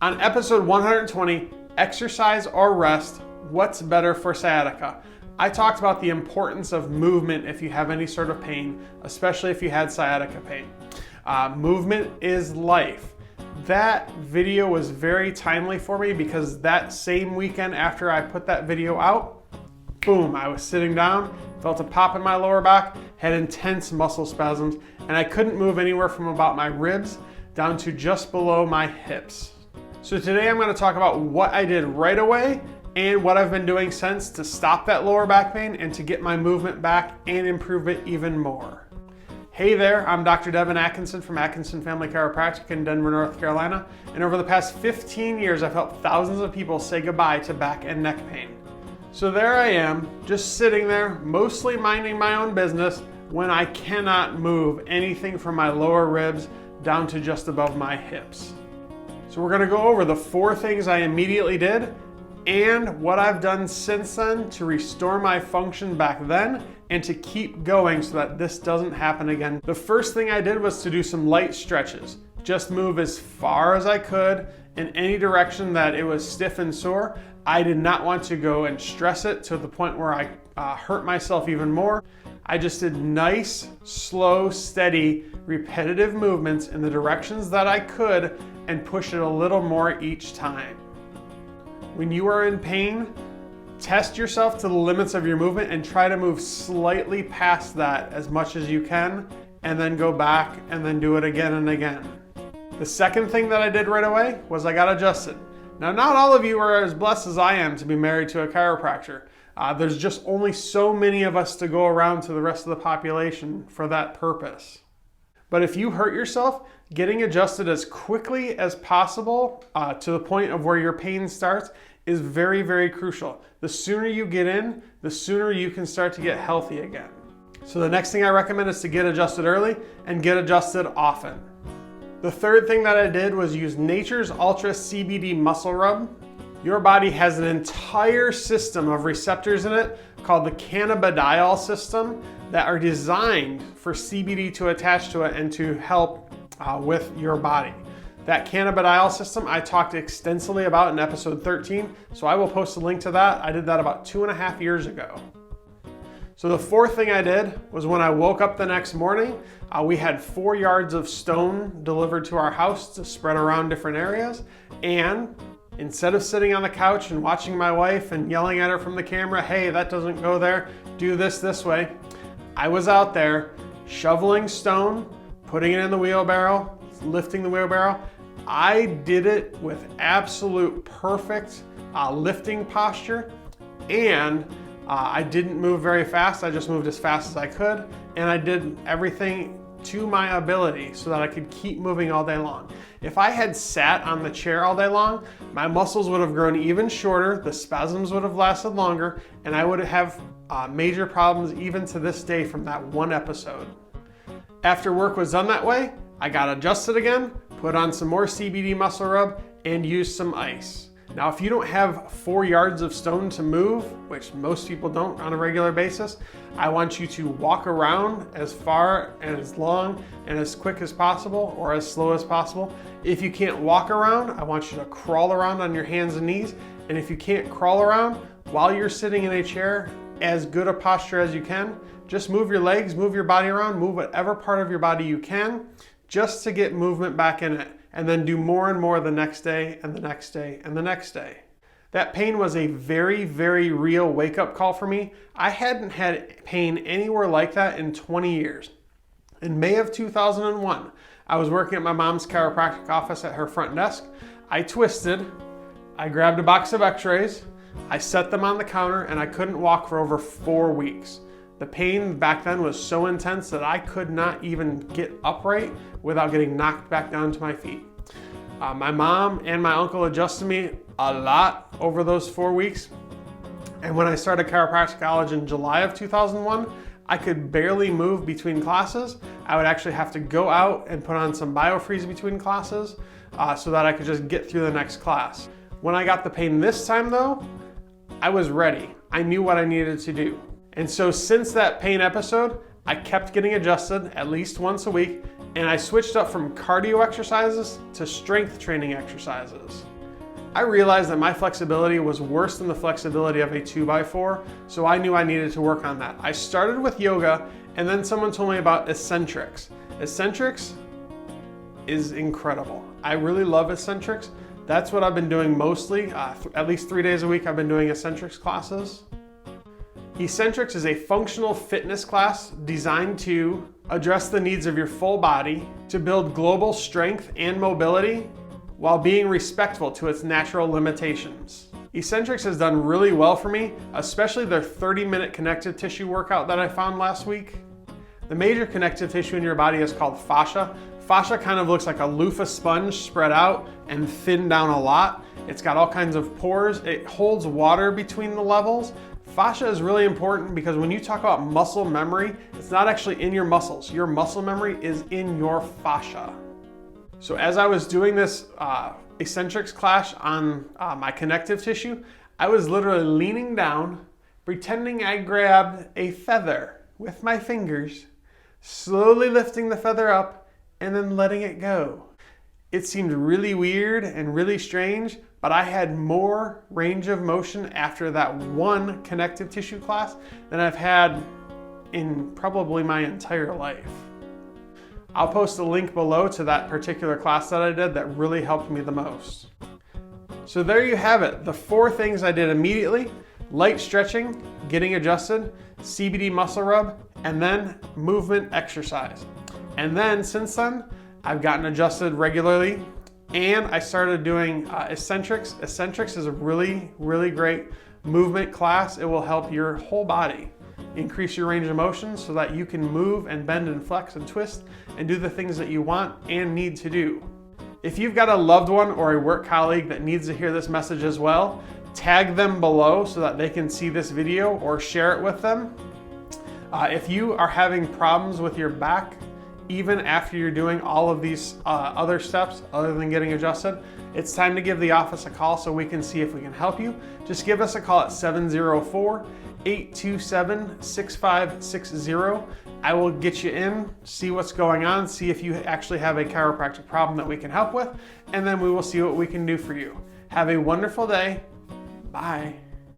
On episode 120, exercise or rest, what's better for sciatica? I talked about the importance of movement if you have any sort of pain, especially if you had sciatica pain. Movement is life. That video was very timely for me because that same weekend after I put that video out, boom, I was sitting down, felt a pop in my lower back, had intense muscle spasms, and I couldn't move anywhere from about my ribs down to just below my hips. So today I'm going to talk about what I did right away and what I've been doing since to stop that lower back pain and to get my movement back and improve it even more. Hey there, I'm Dr. Devin Atkinson from Atkinson Family Chiropractic in Denver, North Carolina, and over the past 15 years I've helped thousands of people say goodbye to back and neck pain. So there I am, just sitting there, mostly minding my own business when I cannot move anything from my lower ribs down to just above my hips. So we're gonna go over the 4 things I immediately did and what I've done since then to restore my function back then and to keep going so that this doesn't happen again. The first thing I did was to do some light stretches. Just move as far as I could in any direction that it was stiff and sore. I did not want to go and stress it to the point where I hurt myself even more. I just did nice, slow, steady, repetitive movements in the directions that I could and push it a little more each time. When you are in pain, test yourself to the limits of your movement and try to move slightly past that as much as you can, and then go back and then do it again and again. The second thing that I did right away was I got adjusted. Now, not all of you are as blessed as I am to be married to a chiropractor. There's just only so many of us to go around to the rest of the population for that purpose. But if you hurt yourself, getting adjusted as quickly as possible to the point of where your pain starts is very, very crucial. The sooner you get in, the sooner you can start to get healthy again. So the next thing I recommend is to get adjusted early and get adjusted often. The third thing that I did was use Nature's Ultra CBD Muscle Rub. Your body has an entire system of receptors in it called the cannabidiol system that are designed for CBD to attach to it and to help with your body. That cannabidiol system I talked extensively about in episode 13, so I will post a link to that. I did that about 2.5 years ago. So the fourth thing I did was when I woke up the next morning, we had 4 yards of stone delivered to our house to spread around different areas, and instead of sitting on the couch and watching my wife and yelling at her from the camera, hey, that doesn't go there, do this way, I was out there shoveling stone, putting it in the wheelbarrow, lifting the wheelbarrow. I did it with absolute perfect lifting posture, and I didn't move very fast. I just moved as fast as I could, and I did everything to my ability so that I could keep moving all day long. If I had sat on the chair all day long, my muscles would have grown even shorter, the spasms would have lasted longer, and I would have major problems even to this day from that one episode. After work was done that way, I got adjusted again, put on some more CBD muscle rub, and used some ice. Now, if you don't have 4 yards of stone to move, which most people don't on a regular basis, I want you to walk around as far and as long and as quick as possible or as slow as possible. If you can't walk around, I want you to crawl around on your hands and knees. And if you can't crawl around while you're sitting in a chair, as good a posture as you can, just move your legs, move your body around, move whatever part of your body you can, just to get movement back in it. And then do more and more the next day and the next day and the next day. That pain was a very, very real wake-up call for me. I hadn't had pain anywhere like that in 20 years. In May of 2001, I was working at my mom's chiropractic office at her front desk. I twisted, I grabbed a box of x-rays, I set them on the counter, and I couldn't walk for over 4 weeks. The pain back then was so intense that I could not even get upright without getting knocked back down to my feet. My mom and my uncle adjusted me a lot over those 4 weeks. And when I started chiropractic college in July of 2001, I could barely move between classes. I would actually have to go out and put on some biofreeze between classes so that I could just get through the next class. When I got the pain this time though, I was ready. I knew what I needed to do. And so since that pain episode, I kept getting adjusted at least once a week, and I switched up from cardio exercises to strength training exercises. I realized that my flexibility was worse than the flexibility of a 2x4, so I knew I needed to work on that. I started with yoga, and then someone told me about eccentrics. Eccentrics is incredible. I really love eccentrics. That's what I've been doing mostly. At least 3 days a week I've been doing eccentrics classes. Eccentrics is a functional fitness class designed to address the needs of your full body, to build global strength and mobility while being respectful to its natural limitations. Eccentrics has done really well for me, especially their 30-minute connective tissue workout that I found last week. The major connective tissue in your body is called fascia. Fascia kind of looks like a loofah sponge spread out and thinned down a lot. It's got all kinds of pores. It holds water between the levels. Fascia is really important because when you talk about muscle memory, it's not actually in your muscles. Your muscle memory is in your fascia. So as I was doing this eccentrics class on my connective tissue, I was literally leaning down, pretending I grabbed a feather with my fingers, slowly lifting the feather up and then letting it go. It seemed really weird and really strange, but I had more range of motion after that one connective tissue class than I've had in probably my entire life. I'll post a link below to that particular class that I did that really helped me the most. So there you have it, the 4 things I did immediately: light stretching, getting adjusted, CBD muscle rub, and then movement exercise. And then since then, I've gotten adjusted regularly and I started doing eccentrics. Eccentrics is a really, really great movement class. It will help your whole body increase your range of motion so that you can move and bend and flex and twist and do the things that you want and need to do. If you've got a loved one or a work colleague that needs to hear this message as well, tag them below so that they can see this video or share it with them. If you are having problems with your back, even after you're doing all of these other steps other than getting adjusted, it's time to give the office a call so we can see if we can help you. Just give us a call at 704-827-6560. I will get you in, see what's going on, see if you actually have a chiropractic problem that we can help with, and then we will see what we can do for you. Have a wonderful day. Bye.